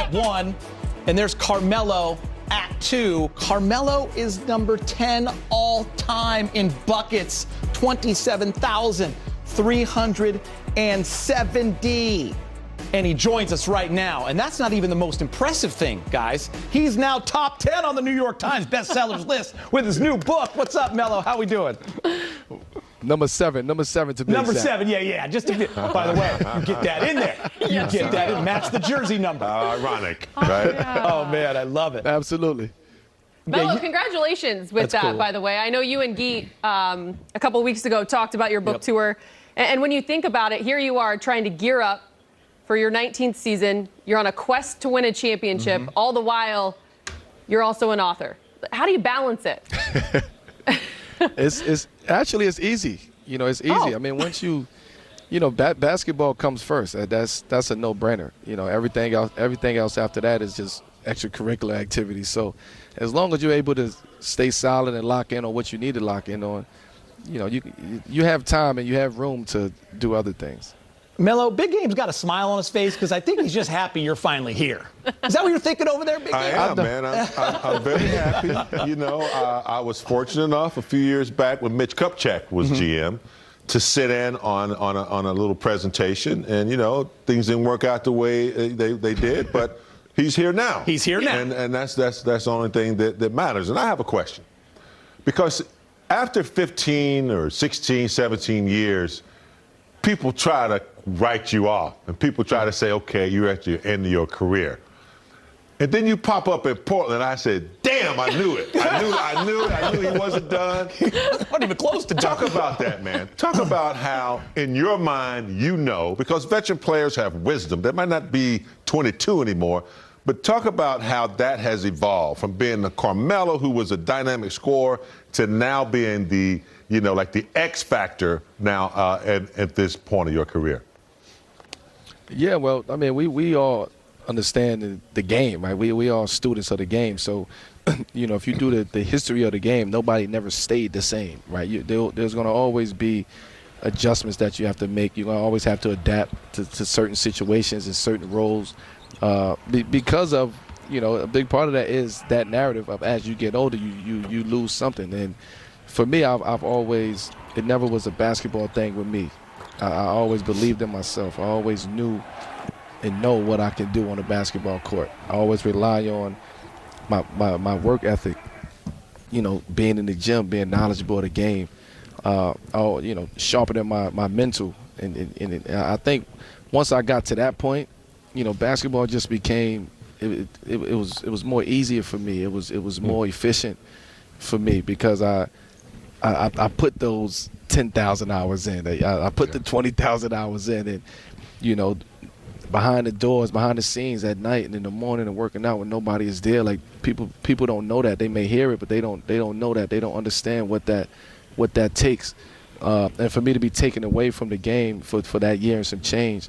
at 1, and there's Carmelo at 2. Carmelo is number 10 all time in buckets, 27,370. And he joins us right now. And that's not even the most impressive thing, guys. He's now top 10 on the New York Times bestsellers list with his new book. What's up, Melo? How we doing? Number seven to be Number exact. 7, yeah. Just to be, by the way, you get that in there. You get that in. Match the jersey number. Ironic, right? Yeah. Oh, man, I love it. Absolutely. Melo, congratulations with that, cool. by the way. I know you and Geet a couple weeks ago talked about your book tour. And when you think about it, here you are trying to gear up for your 19th season. You're on a quest to win a championship. All the while, you're also an author. How do you balance it? It's easy. You know, it's easy. Oh. I mean, once basketball comes first. That's a no-brainer. You know, everything else after that is just extracurricular activities. So as long as you're able to stay solid and lock in on what you need to lock in on, you know, you have time and you have room to do other things. Melo, Big Game's got a smile on his face because I think he's just happy you're finally here. Is that what you're thinking over there, Big Game? I am, man. I'm very happy. You know, I was fortunate enough a few years back when Mitch Kupchak was GM to sit in on a little presentation. And, you know, things didn't work out the way they did, but he's here now. He's here now. And that's the only thing that matters. And I have a question. Because after 15 or 16, 17 years, people try to write you off, and people try to say, okay, you're at the end of your career. And then you pop up in Portland, I said, damn, I knew it. I knew he wasn't done. Not even close to Talk about that, man. Talk about how, in your mind, you know, because veteran players have wisdom. They might not be 22 anymore, but talk about how that has evolved from being the Carmelo, who was a dynamic scorer, to now being the, you know, like the X factor now at this point of your career. Yeah, well, I mean, we all understand the game, right? We all students of the game. So, you know, if you do the history of the game, nobody never stayed the same, right? There's going to always be adjustments that you have to make. You're going to always have to adapt to certain situations and certain roles because of, you know, a big part of that is that narrative of as you get older, you lose something. And for me, I've always, it never was a basketball thing with me. I always believed in myself. I always knew and know what I can do on a basketball court. I always rely on my work ethic, you know, being in the gym, being knowledgeable of the game, you know, sharpening my mental. And I think once I got to that point, you know, basketball just became, it was more easier for me. It was more efficient for me because I put those 10,000 hours in. I put the 20,000 hours in, and you know, behind the doors, behind the scenes at night and in the morning and working out when nobody is there. Like people don't know that. They may hear it, but they don't know that. They don't understand what that takes. And for me to be taken away from the game for that year and some change,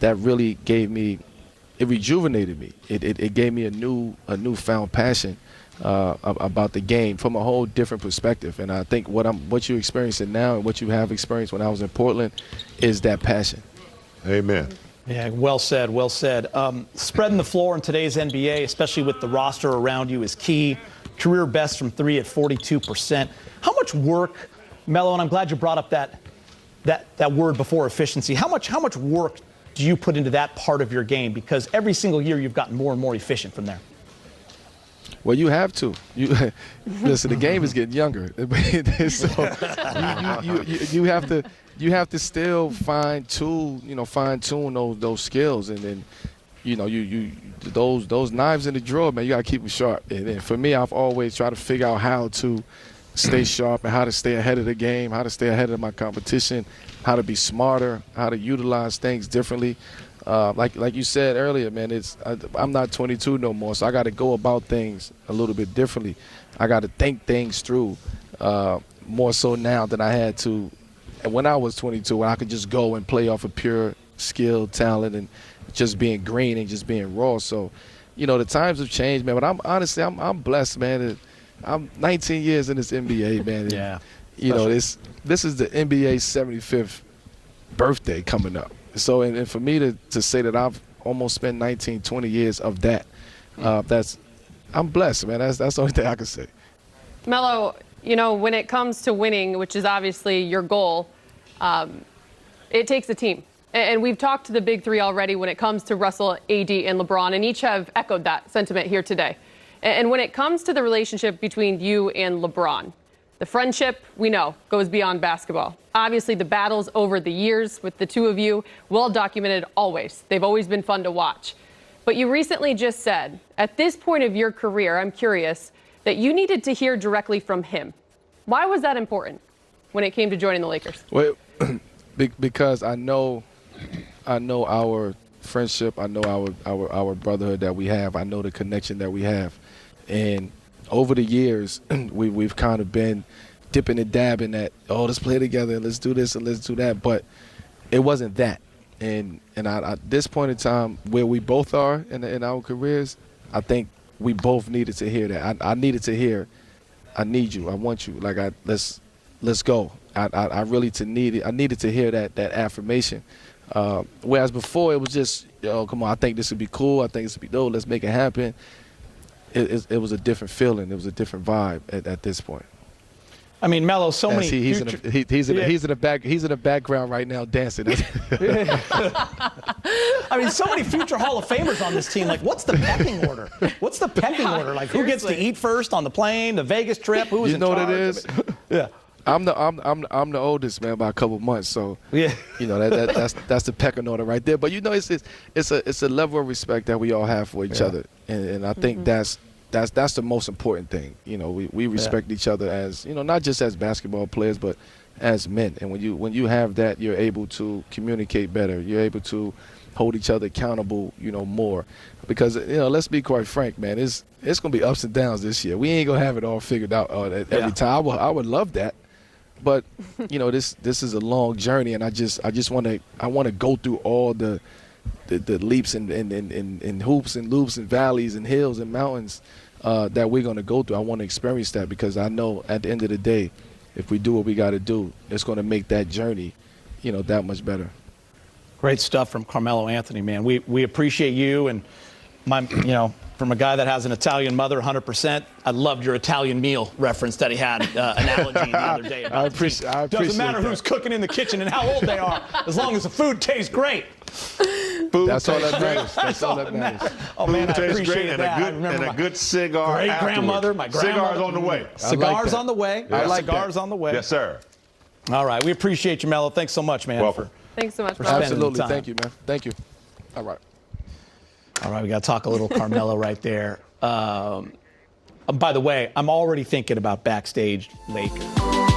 that really gave me, it rejuvenated me. It gave me a newfound passion about the game from a whole different perspective. And I think what you're experiencing now and what you have experienced when I was in Portland is that passion. Amen. Yeah, well said, well said. Spreading the floor in today's NBA, especially with the roster around you, is key. Career best from 3 at 42%. How much work, Melo, and I'm glad you brought up that word before, efficiency. How much work do you put into that part of your game? Because every single year you've gotten more and more efficient from there. Well, you have to. Listen, the game is getting younger, so you have to still fine tune those skills, and then those knives in the drawer, man, you gotta keep them sharp. And for me, I've always tried to figure out how to stay sharp and how to stay ahead of the game, how to stay ahead of my competition, how to be smarter, how to utilize things differently. Like you said earlier, man, I'm not 22 no more, so I got to go about things a little bit differently. I got to think things through more so now than I had to when I was 22, when I could just go and play off of pure skill, talent, and just being green and just being raw. So, the times have changed, man. But I'm blessed, man. I'm 19 years in this NBA, man. Yeah. This is the NBA's 75th birthday coming up. So, and for me to say that I've almost spent 19, 20 years of that. I'm blessed, man. That's the only thing I can say. Melo, when it comes to winning, which is obviously your goal, it takes a team. And we've talked to the big three already when it comes to Russell, AD, and LeBron, and each have echoed that sentiment here today. And when it comes to the relationship between you and LeBron, the friendship, we know, goes beyond basketball. Obviously, the battles over the years with the two of you, well documented always. They've always been fun to watch. But you recently just said, at this point of your career, I'm curious, that you needed to hear directly from him. Why was that important when it came to joining the Lakers? Well, because I know our friendship. I know our brotherhood that we have. I know the connection that we have. And over the years, we've kind of been dipping and dabbing at, let's play together and let's do this and let's do that. But it wasn't that. And at this point in time, where we both are in our careers, I think we both needed to hear that. I needed to hear, I need you, I want you. Like, let's go. I needed to hear that affirmation. Whereas before it was just, come on, I think this would be cool. I think this would be dope. Let's make it happen. It was a different feeling. It was a different vibe at this point. I mean, Melo, so many. He's in the background right now dancing. I mean, so many future Hall of Famers on this team. Like, what's the pecking order? What's the pecking order? Like, who gets to eat first on the plane, the Vegas trip? Who was in charge? You know what it is? Yeah. I'm the oldest, man, by a couple months. So yeah, that's the pecking order right there. But it's a level of respect that we all have for each other, and I think that's the most important thing. We respect each other as not just as basketball players, but as men. And when you have that, you're able to communicate better. You're able to hold each other accountable, more. Because let's be quite frank, man. It's gonna be ups and downs this year. We ain't gonna have it all figured out every time. I would love that. But this is a long journey, and I want to go through all the leaps and hoops and loops and valleys and hills and mountains that we're going to go through. I want to experience that because I know at the end of the day, if we do what we got to do, it's going to make that journey, that much better. Great stuff from Carmelo Anthony, man. We appreciate you, and from a guy that has an Italian mother, 100%. I loved your Italian meal reference that he had, analogy the other day. I appreciate Doesn't matter who's cooking in the kitchen and how old they are, as long as the food tastes great. That's all that matters. That's all that matters. Oh, man, I great, appreciate that. and a good cigar. Great grandmother, my grandmother. Cigars on the way. Cigars on the way. I like cigars on the way. Yes, sir. All right, we appreciate you, Melo. Thanks so much, man. Welcome. Thanks so much. Absolutely. Thank you, man. Thank you. All right. All right, we got to talk a little Carmelo right there. By the way, I'm already thinking about backstage Lakers.